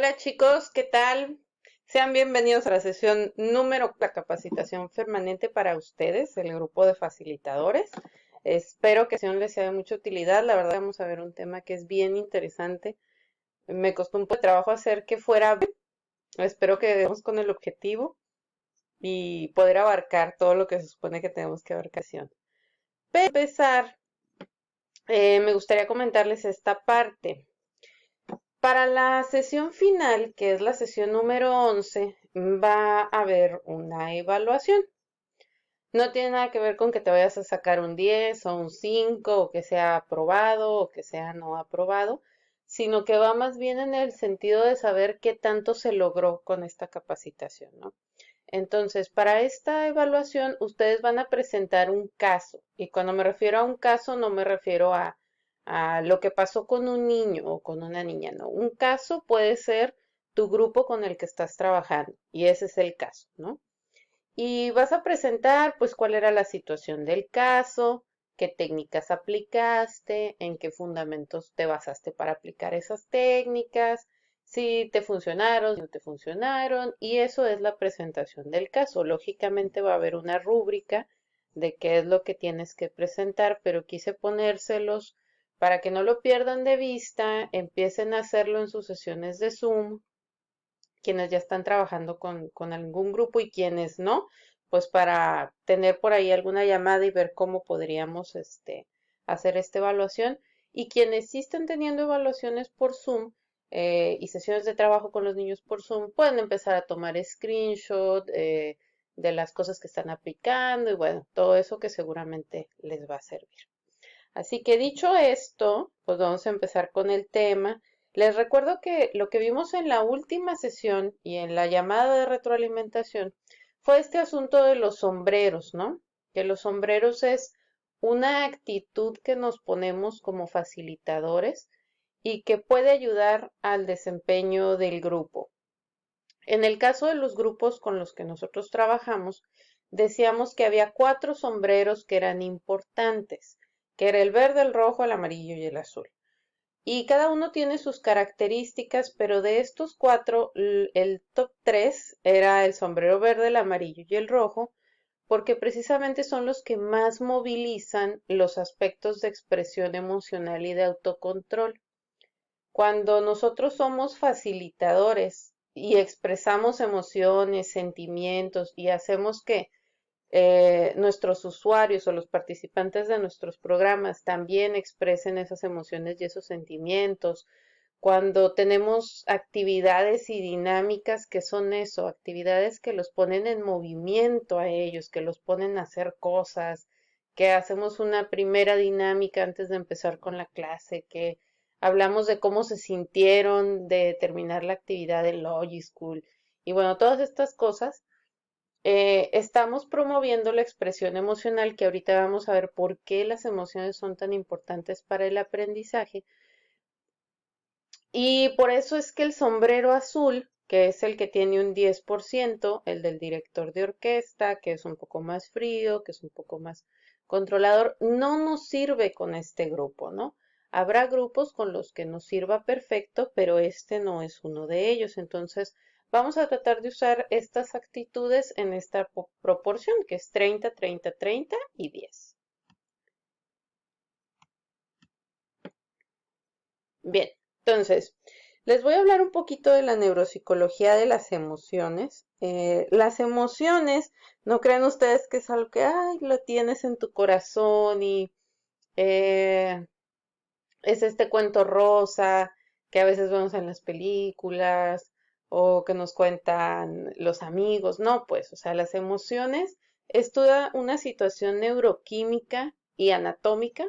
Hola chicos, ¿qué tal? Sean bienvenidos a la sesión número de capacitación permanente para ustedes, el grupo de facilitadores. Espero que la sesión les sea de mucha utilidad. La verdad, vamos a ver un tema que es bien interesante. Me costó un poco de trabajo hacer que fuera bien. Espero que demos con el objetivo y poder abarcar todo lo que se supone que tenemos que abarcar. Pero para empezar, me gustaría comentarles esta parte. Para la sesión final, que es la sesión número 11, va a haber una evaluación. No tiene nada que ver con que te vayas a sacar un 10 o un 5 o que sea aprobado o que sea no aprobado, sino que va más bien en el sentido de saber qué tanto se logró con esta capacitación, ¿no? Entonces, para esta evaluación, ustedes van a presentar un caso. Y cuando me refiero a un caso, no me refiero a lo que pasó con un niño o con una niña, no. Un caso puede ser tu grupo con el que estás trabajando. Y ese es el caso, ¿no? Y vas a presentar, pues, cuál era la situación del caso, qué técnicas aplicaste, en qué fundamentos te basaste para aplicar esas técnicas, si te funcionaron, si no te funcionaron, y eso es la presentación del caso. Lógicamente va a haber una rúbrica de qué es lo que tienes que presentar, pero quise ponérselos para que no lo pierdan de vista, empiecen a hacerlo en sus sesiones de Zoom, quienes ya están trabajando con algún grupo y quienes no, pues para tener por ahí alguna llamada y ver cómo podríamos hacer esta evaluación. Y quienes sí están teniendo evaluaciones por Zoom y sesiones de trabajo con los niños por Zoom, pueden empezar a tomar screenshot de las cosas que están aplicando y bueno, todo eso que seguramente les va a servir. Así que dicho esto, pues vamos a empezar con el tema. Les recuerdo que lo que vimos en la última sesión y en la llamada de retroalimentación fue este asunto de los sombreros, ¿no? Que los sombreros es una actitud que nos ponemos como facilitadores y que puede ayudar al desempeño del grupo. En el caso de los grupos con los que nosotros trabajamos, decíamos que había 4 sombreros que eran importantes, que era el verde, el rojo, el amarillo y el azul. Y cada uno tiene sus características, pero de estos 4, el top 3 era el sombrero verde, el amarillo y el rojo, porque precisamente son los que más movilizan los aspectos de expresión emocional y de autocontrol. Cuando nosotros somos facilitadores y expresamos emociones, sentimientos y hacemos que nuestros usuarios o los participantes de nuestros programas también expresen esas emociones y esos sentimientos, cuando tenemos actividades y dinámicas que son eso, actividades que los ponen en movimiento a ellos, que los ponen a hacer cosas, que hacemos una primera dinámica antes de empezar con la clase, que hablamos de cómo se sintieron de terminar la actividad de Logic School. Y bueno, todas estas cosas, estamos promoviendo la expresión emocional, que ahorita vamos a ver por qué las emociones son tan importantes para el aprendizaje. Y por eso es que el sombrero azul, que es el que tiene un 10%, el del director de orquesta, que es un poco más frío, que es un poco más controlador, no nos sirve con este grupo, ¿no? Habrá grupos con los que nos sirva perfecto, pero este no es uno de ellos. Entonces, vamos a tratar de usar estas actitudes en esta proporción, que es 30, 30, 30 y 10. Bien, entonces, les voy a hablar un poquito de la neuropsicología de las emociones. Las emociones, no crean ustedes que es algo que, ay, lo tienes en tu corazón y eh, es este cuento rosa que a veces vemos en las películas o que nos cuentan los amigos. No, pues, o sea, las emociones es toda una situación neuroquímica y anatómica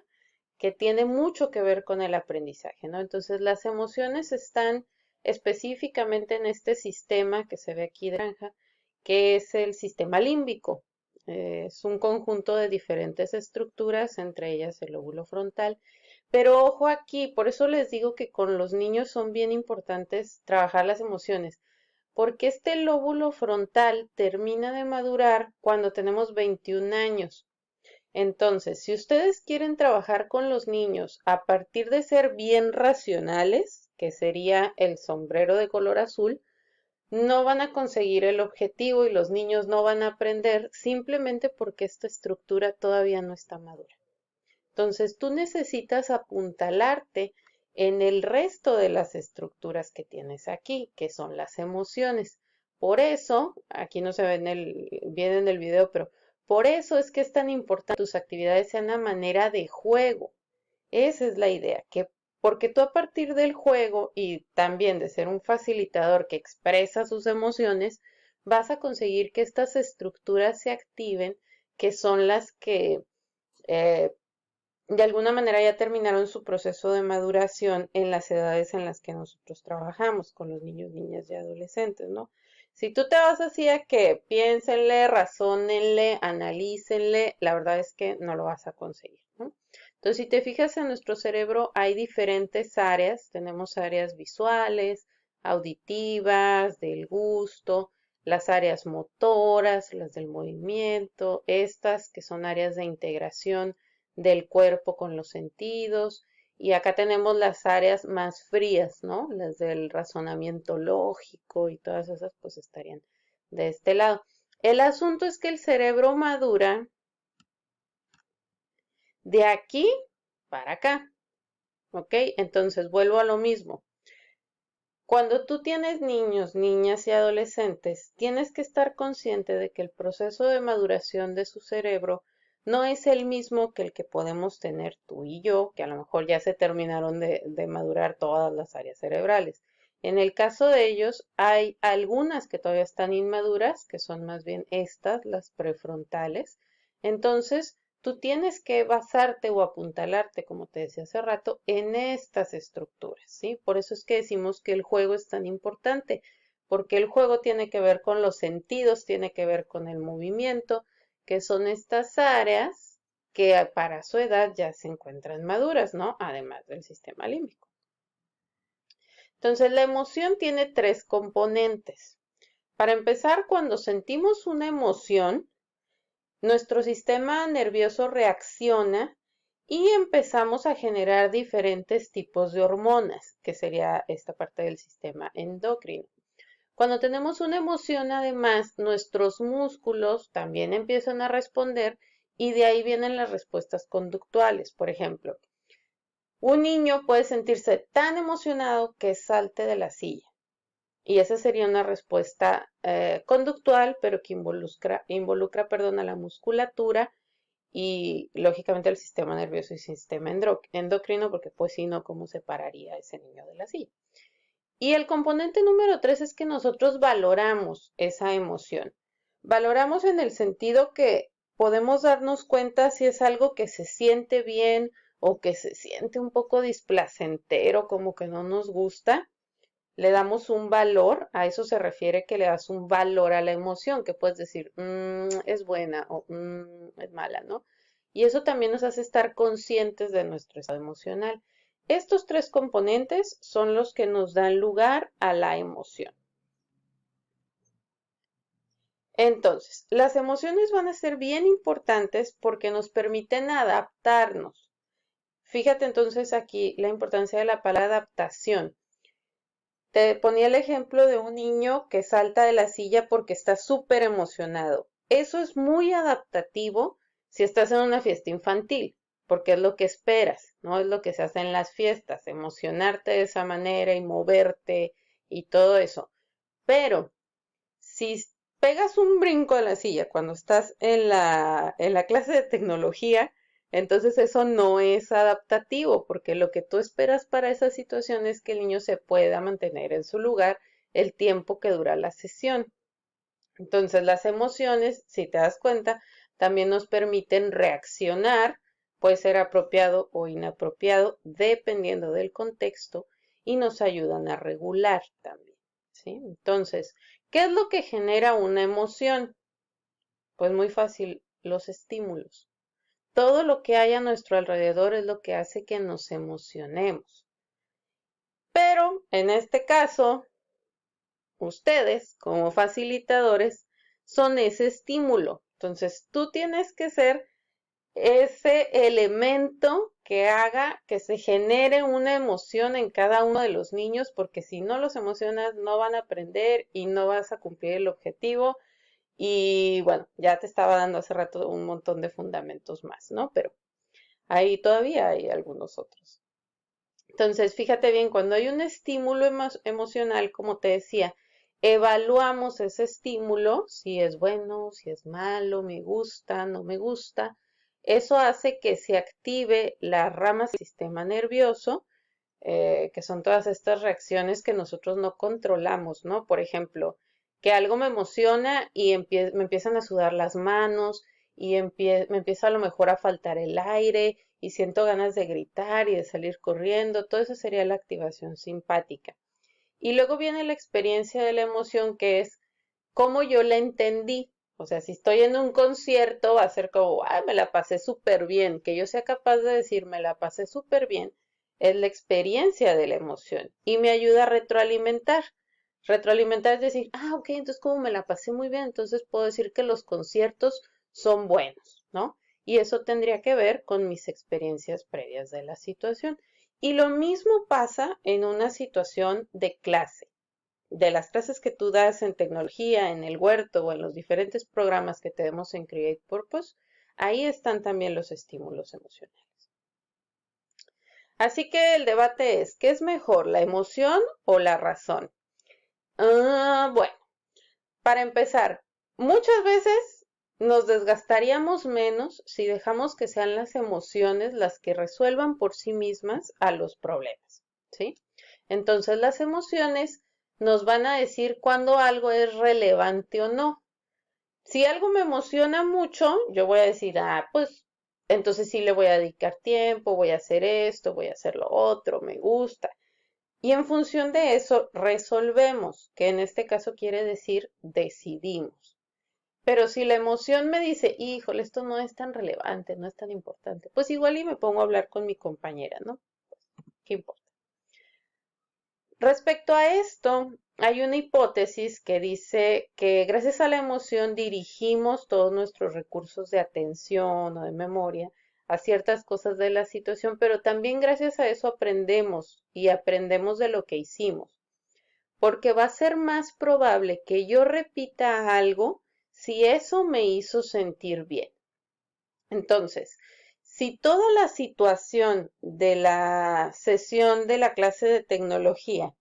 que tiene mucho que ver con el aprendizaje, ¿no? Entonces, las emociones están específicamente en este sistema que se ve aquí de naranja, que es el sistema límbico. Es un conjunto de diferentes estructuras, entre ellas el lóbulo frontal. Pero ojo aquí, por eso les digo que con los niños son bien importantes trabajar las emociones, porque este lóbulo frontal termina de madurar cuando tenemos 21 años. Entonces, si ustedes quieren trabajar con los niños a partir de ser bien racionales, que sería el sombrero de color azul, no van a conseguir el objetivo y los niños no van a aprender simplemente porque esta estructura todavía no está madura. Entonces, tú necesitas apuntalarte en el resto de las estructuras que tienes aquí, que son las emociones. Por eso, aquí no se ve bien en el video, pero por eso es que es tan importante que tus actividades sean a manera de juego. Esa es la idea, que porque tú a partir del juego y también de ser un facilitador que expresa sus emociones, vas a conseguir que estas estructuras se activen, que son las que eh, de alguna manera ya terminaron su proceso de maduración en las edades en las que nosotros trabajamos con los niños, niñas y adolescentes, ¿no? Si tú te vas así a que piénsenle, razónenle, analícenle, la verdad es que no lo vas a conseguir, ¿no? Entonces, si te fijas en nuestro cerebro, hay diferentes áreas. Tenemos áreas visuales, auditivas, del gusto, las áreas motoras, las del movimiento, estas que son áreas de integración del cuerpo con los sentidos. Y acá tenemos las áreas más frías, ¿no? Las del razonamiento lógico y todas esas pues estarían de este lado. El asunto es que el cerebro madura de aquí para acá, ¿ok? Entonces vuelvo a lo mismo. Cuando tú tienes niños, niñas y adolescentes, tienes que estar consciente de que el proceso de maduración de su cerebro no es el mismo que el que podemos tener tú y yo, que a lo mejor ya se terminaron de madurar todas las áreas cerebrales. En el caso de ellos, hay algunas que todavía están inmaduras, que son más bien estas, las prefrontales. Entonces, tú tienes que basarte o apuntalarte, como te decía hace rato, en estas estructuras, ¿sí? Por eso es que decimos que el juego es tan importante, porque el juego tiene que ver con los sentidos, tiene que ver con el movimiento, que son estas áreas que para su edad ya se encuentran maduras, ¿no? Además del sistema límbico. Entonces, la emoción tiene tres componentes. Para empezar, cuando sentimos una emoción, nuestro sistema nervioso reacciona y empezamos a generar diferentes tipos de hormonas, que sería esta parte del sistema endocrino. Cuando tenemos una emoción, además, nuestros músculos también empiezan a responder y de ahí vienen las respuestas conductuales. Por ejemplo, un niño puede sentirse tan emocionado que salte de la silla. Y esa sería una respuesta conductual, pero que involucra a la musculatura y lógicamente el sistema nervioso y sistema endocrino, porque pues si no, ¿cómo separaría a ese niño de la silla? Y el componente número 3 es que nosotros valoramos esa emoción. Valoramos en el sentido que podemos darnos cuenta si es algo que se siente bien o que se siente un poco displacentero, como que no nos gusta. Le damos un valor, a eso se refiere que le das un valor a la emoción, que puedes decir, es buena o es mala, ¿no? Y eso también nos hace estar conscientes de nuestro estado emocional. Estos tres componentes son los que nos dan lugar a la emoción. Entonces, las emociones van a ser bien importantes porque nos permiten adaptarnos. Fíjate entonces aquí la importancia de la palabra adaptación. Te ponía el ejemplo de un niño que salta de la silla porque está súper emocionado. Eso es muy adaptativo si estás en una fiesta infantil, porque es lo que esperas, ¿no? Es lo que se hace en las fiestas, emocionarte de esa manera y moverte y todo eso. Pero si pegas un brinco de la silla cuando estás en la clase de tecnología, entonces eso no es adaptativo, porque lo que tú esperas para esa situación es que el niño se pueda mantener en su lugar el tiempo que dura la sesión. Entonces las emociones, si te das cuenta, también nos permiten reaccionar, puede ser apropiado o inapropiado, dependiendo del contexto, y nos ayudan a regular también, ¿sí? Entonces, ¿qué es lo que genera una emoción? Pues muy fácil, los estímulos. Todo lo que hay a nuestro alrededor es lo que hace que nos emocionemos. Pero en este caso, ustedes como facilitadores son ese estímulo. Entonces, tú tienes que ser ese elemento que haga que se genere una emoción en cada uno de los niños, porque si no los emocionas no van a aprender y no vas a cumplir el objetivo. Y bueno, ya te estaba dando hace rato un montón de fundamentos más, ¿no? Pero ahí todavía hay algunos otros. Entonces, fíjate bien, cuando hay un estímulo emocional, como te decía, evaluamos ese estímulo, si es bueno, si es malo, me gusta, no me gusta. Eso hace que se active las ramas del sistema nervioso, que son todas estas reacciones que nosotros no controlamos, ¿no? Por ejemplo, que algo me emociona y me empiezan a sudar las manos y me empieza a lo mejor a faltar el aire y siento ganas de gritar y de salir corriendo. Todo eso sería la activación simpática. Y luego viene la experiencia de la emoción, que es cómo yo la entendí. O sea, si estoy en un concierto, va a ser como, ay, me la pasé súper bien. Que yo sea capaz de decir, me la pasé súper bien, es la experiencia de la emoción y me ayuda a retroalimentar. Retroalimentar es decir, ok, entonces como me la pasé muy bien, entonces puedo decir que los conciertos son buenos, ¿no? Y eso tendría que ver con mis experiencias previas de la situación. Y lo mismo pasa en una situación de clase. De las clases que tú das en tecnología, en el huerto o en los diferentes programas que tenemos en Create Purpose, ahí están también los estímulos emocionales. Así que el debate es, ¿qué es mejor, la emoción o la razón? Bueno, para empezar, muchas veces nos desgastaríamos menos si dejamos que sean las emociones las que resuelvan por sí mismas a los problemas, ¿sí? Entonces las emociones nos van a decir cuando algo es relevante o no. Si algo me emociona mucho, yo voy a decir, pues entonces sí le voy a dedicar tiempo, voy a hacer esto, voy a hacer lo otro, me gusta. Y en función de eso resolvemos, que en este caso quiere decir decidimos. Pero si la emoción me dice, híjole, esto no es tan relevante, no es tan importante, pues igual y me pongo a hablar con mi compañera, ¿no? ¿Qué importa? Respecto a esto, hay una hipótesis que dice que gracias a la emoción dirigimos todos nuestros recursos de atención o de memoria a ciertas cosas de la situación, pero también gracias a eso aprendemos y aprendemos de lo que hicimos, porque va a ser más probable que yo repita algo si eso me hizo sentir bien. Entonces, si toda la situación de la sesión de la clase de tecnología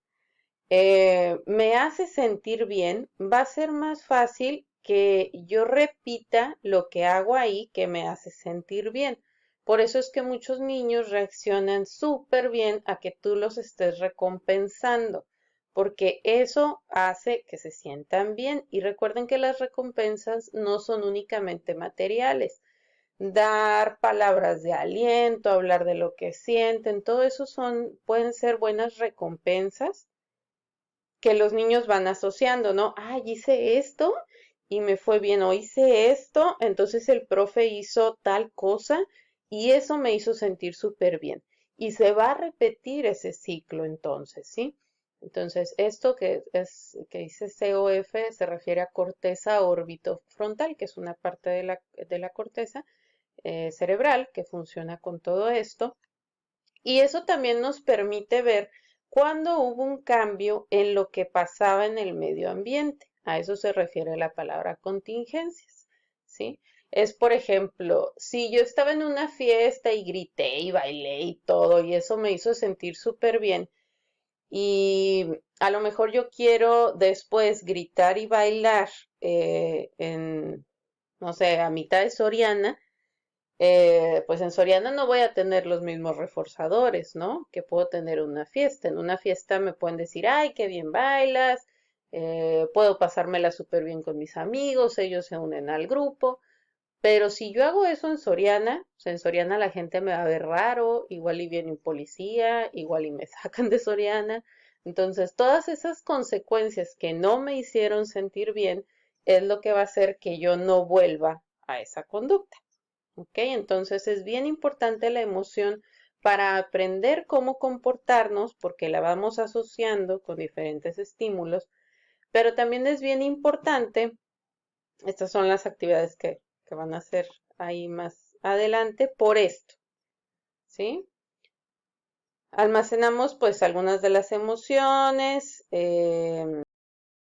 me hace sentir bien, va a ser más fácil que yo repita lo que hago ahí que me hace sentir bien. Por eso es que muchos niños reaccionan súper bien a que tú los estés recompensando, porque eso hace que se sientan bien. Y recuerden que las recompensas no son únicamente materiales. Dar palabras de aliento, hablar de lo que sienten, todo eso pueden ser buenas recompensas que los niños van asociando, ¿no? Hice esto y me fue bien, o hice esto, entonces el profe hizo tal cosa y eso me hizo sentir súper bien. Y se va a repetir ese ciclo entonces, ¿sí? Entonces, esto que dice COF se refiere a corteza orbitofrontal, que es una parte de la corteza cerebral que funciona con todo esto. Y eso también nos permite ver cuándo hubo un cambio en lo que pasaba en el medio ambiente. A eso se refiere la palabra contingencias, ¿sí? Es, por ejemplo, si yo estaba en una fiesta y grité y bailé y todo, y eso me hizo sentir súper bien, y a lo mejor yo quiero después gritar y bailar no sé, a mitad de Soriana, pues en Soriana no voy a tener los mismos reforzadores, ¿no? Que puedo tener una fiesta. En una fiesta me pueden decir, ay, qué bien bailas, puedo pasármela súper bien con mis amigos, ellos se unen al grupo. Pero si yo hago eso en Soriana, o sea, en Soriana la gente me va a ver raro, igual y viene un policía, igual y me sacan de Soriana. Entonces, todas esas consecuencias que no me hicieron sentir bien es lo que va a hacer que yo no vuelva a esa conducta. ¿Ok? Entonces es bien importante la emoción para aprender cómo comportarnos porque la vamos asociando con diferentes estímulos, pero también es bien importante, estas son las actividades que van a ser ahí más adelante por esto, ¿sí? Almacenamos pues algunas de las emociones,